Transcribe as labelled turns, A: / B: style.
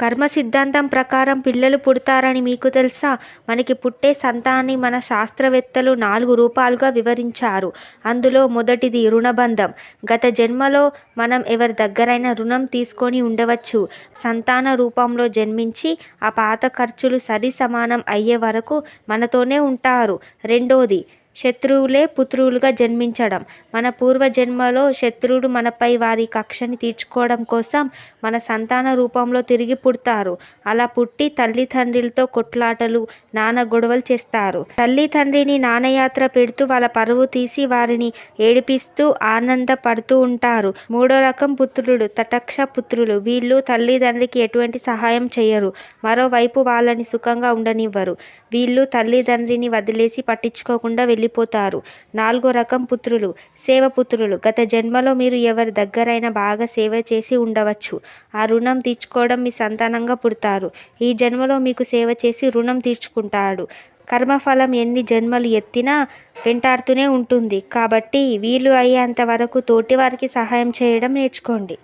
A: కర్మ సిద్ధాంతం ప్రకారం పిల్లలు పుడతారని మీకు తెలుసా? మనకి పుట్టే సంతానాన్ని మన శాస్త్రవేత్తలు 4 రూపాలుగా వివరించారు. అందులో మొదటిది రుణబంధం. గత జన్మలో మనం ఎవరి దగ్గరైనా రుణం తీసుకొని ఉండవచ్చు. సంతాన రూపంలో జన్మించి ఆ పాత ఖర్చులు సరిసమానం అయ్యే వరకు మనతోనే ఉంటారు. రెండోది శత్రువులే పుత్రులుగా జన్మించడం. మన పూర్వజన్మలో శత్రువులు మనపై వారి కక్షని తీర్చుకోవడం కోసం మన సంతాన రూపంలో తిరిగి పుడతారు. అలా పుట్టి తల్లి తండ్రులతో కొట్లాటలు, నానా గొడవలు చేస్తారు. తల్లి తండ్రిని నానయాత్ర పెడుతూ వాళ్ళ పరువు తీసి వారిని ఏడిపిస్తూ ఆనందపడుతూ ఉంటారు. మూడో రకం పుత్రులు తటక్ష పుత్రులు. వీళ్ళు తల్లిదండ్రికి ఎటువంటి సహాయం చేయరు. మరోవైపు వాళ్ళని సుఖంగా ఉండనివ్వరు. వీళ్ళు తల్లిదండ్రిని వదిలేసి పట్టించుకోకుండా వెళ్ళిపోతారు. నాలుగో రకం పుత్రులు సేవపుత్రులు. గత జన్మలో మీరు ఎవరి దగ్గరైనా బాగా సేవ చేసి ఉండవచ్చు. ఆ రుణం తీర్చుకోవడం మీ సంతానంగా పుడతారు. ఈ జన్మలో మీకు సేవ చేసి రుణం తీర్చుకుంటాడు. కర్మఫలం ఎన్ని జన్మలు ఎత్తినా వెంటాడుతూనే ఉంటుంది. కాబట్టి వీలు అయ్యేంత వరకు తోటి వారికి సహాయం చేయడం నేర్చుకోండి.